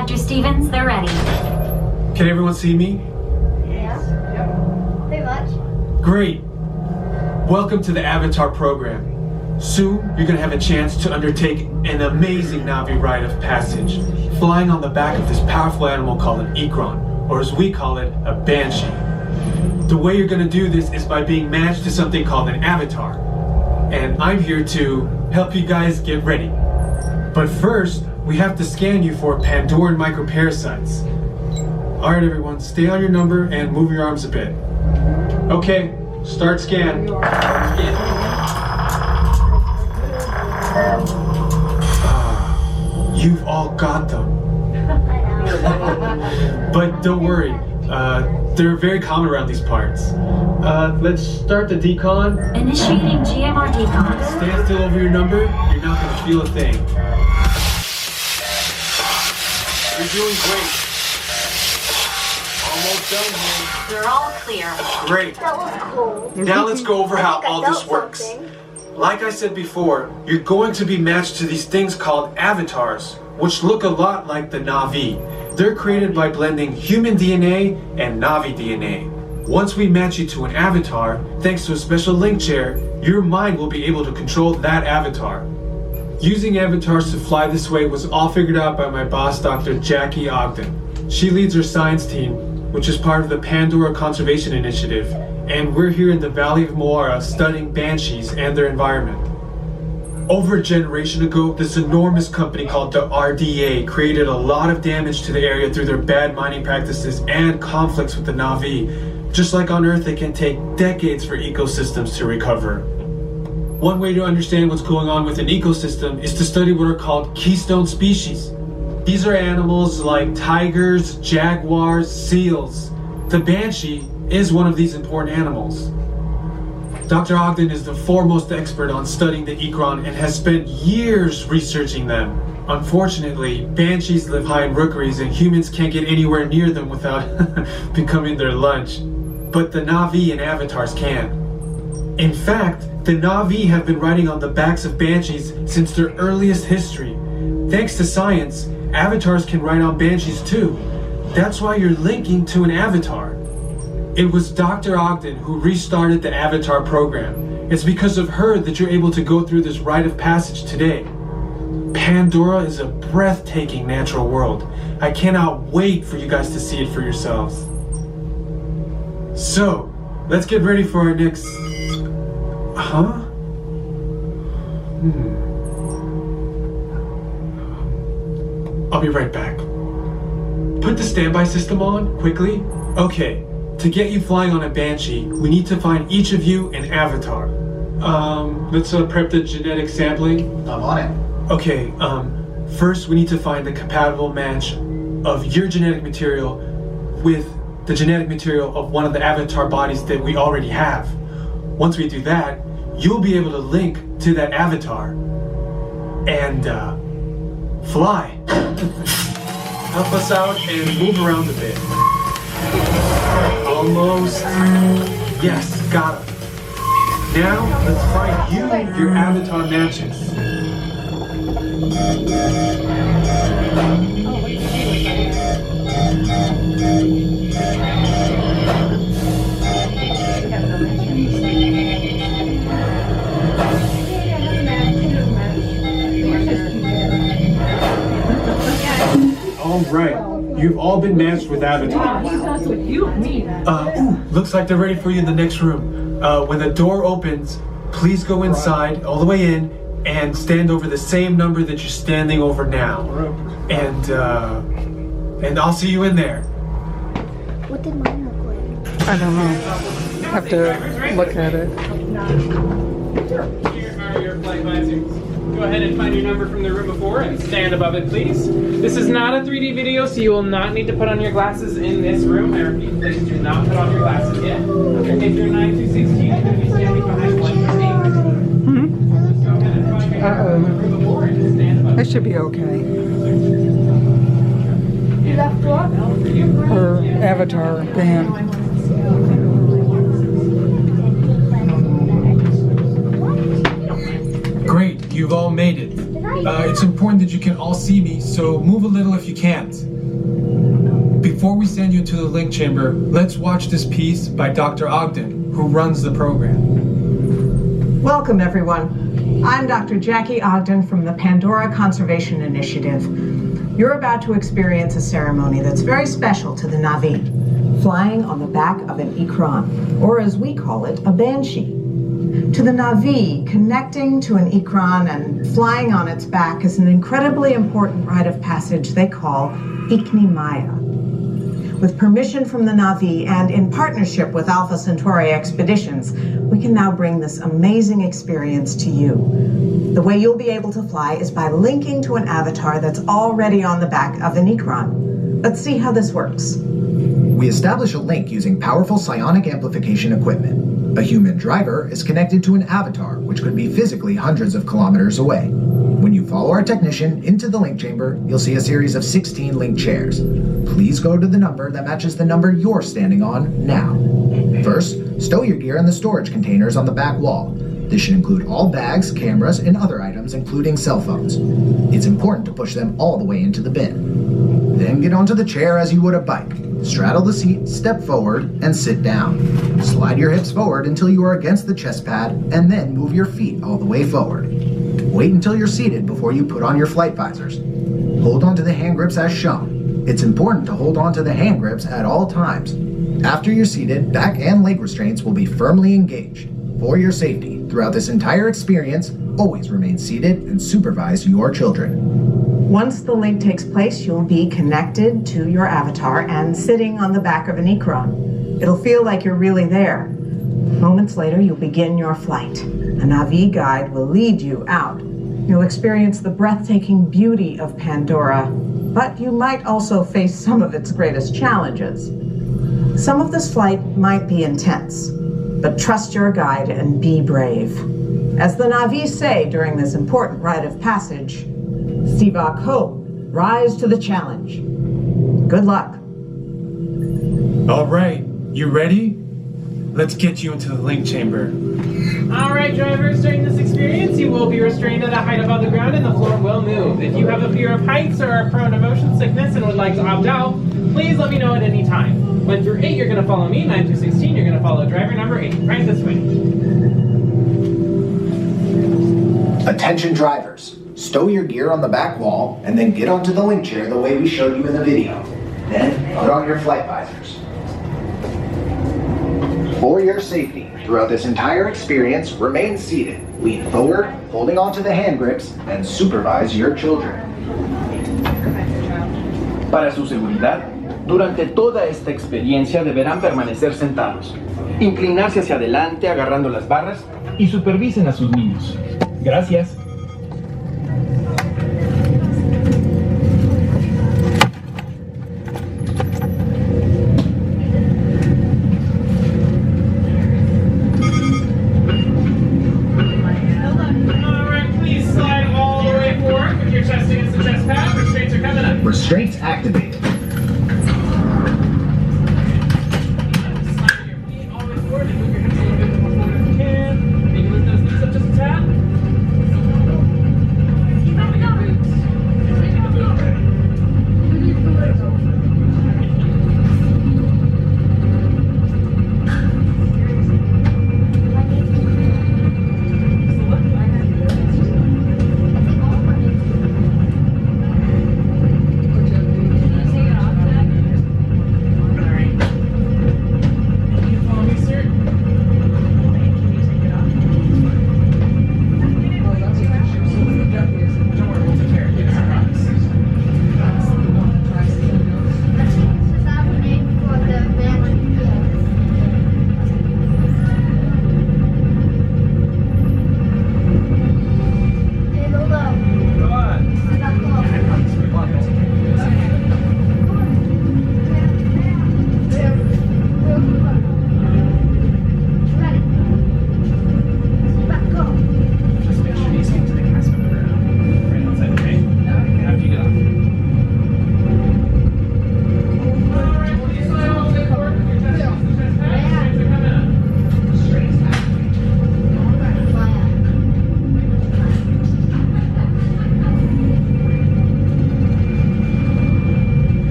Dr. Stevens, they're ready. Can everyone see me? Yes. Yep. Pretty much. Great. Welcome to the Avatar program. Soon, you're going to have a chance to undertake an amazing Na'vi rite of passage, flying on the back of this powerful animal called an Ikron, or as we call it, a Banshee. The way you're going to do this is by being matched to something called an avatar. And I'm here to help you guys get ready. But first, we have to scan you for Pandoran microparasites. Alright everyone, stay on your number and move your arms a bit. Okay, start scan. You've all got them. But don't worry, they're very common around these parts. Let's start the decon. Initiating GMR decon. Stand still over your number, you're not going to feel a thing. You're doing great. Almost done here. We're all clear. Great. That was cool. Now let's go over how all this felt works. something. Like I said before, you're going to be matched to these things called avatars, which look a lot like the Na'vi. They're created by blending human DNA and Na'vi DNA. Once we match you to an avatar, thanks to a special link chair, your mind will be able to control that avatar. Using avatars to fly this way was all figured out by my boss, Dr. Jackie Ogden. She leads her science team, which is part of the Pandora Conservation Initiative, and we're here in the Valley of Moara studying banshees and their environment. Over a generation ago, this enormous company called the RDA created a lot of damage to the area through their bad mining practices and conflicts with the Na'vi. Just like on Earth, it can take decades for ecosystems to recover. One way to understand what's going on with an ecosystem is to study what are called keystone species. These are animals like tigers, jaguars, seals. The banshee is one of these important animals. Dr. Ogden is the foremost expert on studying the Ikron and has spent years researching them. Unfortunately, banshees live high in rookeries and humans can't get anywhere near them without becoming their lunch. But the Na'vi and avatars can. In fact, the Na'vi have been riding on the backs of banshees since their earliest history. Thanks to science, avatars can ride on banshees too. That's why you're linking to an avatar. It was Dr. Ogden who restarted the Avatar program. It's because of her that you're able to go through this rite of passage today. Pandora is a breathtaking natural world. I cannot wait for you guys to see it for yourselves. So, let's get ready for our next... I'll be right back. Put the standby system on, quickly. Okay, to get you flying on a Banshee, we need to find each of you an avatar. Let's prep the genetic sampling. I'm on it. Okay, first we need to find the compatible match of your genetic material with the genetic material of one of the avatar bodies that we already have. Once we do that, you'll be able to link to that avatar and fly. Help us out and move around a bit. Almost. Yes, got him. Now, let's find you your avatar matches. All right, you've all been matched with avatars. Looks like they're ready for you in the next room. When the door opens, please go inside, all the way in, and stand over the same number that you're standing over now. And I'll see you in there. What did mine look like? I don't know. Have to look at it. Here are your flight visors. Go ahead and find your number from the room before and stand above it, please. This is not a 3D video, so you will not need to put on your glasses in this room. I repeat, please do not put on your glasses yet. If you're 9216, you're going to be standing behind 138. Go ahead and find your number from the room before and stand above it. It should be okay. You left what? Her avatar band. Great, you've all made it. It's important that you can all see me, so move a little if you can't. Before we send you into the link chamber, let's watch this piece by Dr. Ogden, who runs the program. Welcome, everyone. I'm Dr. Jackie Ogden from the Pandora Conservation Initiative. You're about to experience a ceremony that's very special to the Na'vi, flying on the back of an ikran, or as we call it, a banshee. To the Na'vi, connecting to an ikran and flying on its back is an incredibly important rite of passage they call Ikni Maya. With permission from the Na'vi and in partnership with Alpha Centauri Expeditions, we can now bring this amazing experience to you. The way you'll be able to fly is by linking to an avatar that's already on the back of an ikran. Let's see how this works. We establish a link using powerful psionic amplification equipment. A human driver is connected to an avatar, which could be physically hundreds of kilometers away. When you follow our technician into the link chamber, you'll see a series of 16 link chairs. Please go to the number that matches the number you're standing on now. First, stow your gear in the storage containers on the back wall. This should include all bags, cameras, and other items, including cell phones. It's important to push them all the way into the bin. Then get onto the chair as you would a bike. Straddle the seat, step forward, and sit down. Slide your hips forward until you are against the chest pad, and then move your feet all the way forward. Wait until you're seated before you put on your flight visors. Hold on to the hand grips as shown. It's important to hold on to the hand grips at all times. After you're seated, back and leg restraints will be firmly engaged. For your safety, throughout this entire experience, always remain seated and supervise your children. Once the link takes place, you'll be connected to your avatar and sitting on the back of an ikran. It'll feel like you're really there. Moments later, you'll begin your flight. A Na'vi guide will lead you out. You'll experience the breathtaking beauty of Pandora, but you might also face some of its greatest challenges. Some of this flight might be intense, but trust your guide and be brave. As the Na'vi say during this important rite of passage, Sivak Ho, rise to the challenge. Good luck. All right, you ready? Let's get you into the link chamber. All right, drivers, during this experience, you will be restrained at a height above the ground and the floor will move. If you have a fear of heights or are prone to motion sickness and would like to opt out, please let me know at any time. 1 through 8, you're going to follow me. 9 through 16, you're going to follow driver number 8. Right this way. Attention drivers, stow your gear on the back wall and then get onto the link chair the way we showed you in the video. Then put on your flight visors. For your safety, throughout this entire experience, remain seated, lean forward, holding onto the hand grips, and supervise your children. Para su seguridad, durante toda esta experiencia deberán permanecer sentados, inclinarse hacia adelante agarrando las barras y supervisen a sus niños. Gracias. Restraints activated.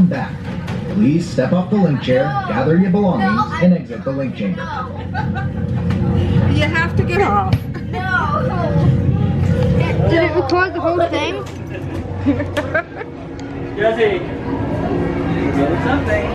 back. Please step off the link chair, gather your belongings, and exit the link chamber. You have to get off. Did it record the whole thing? Jesse, you getting something?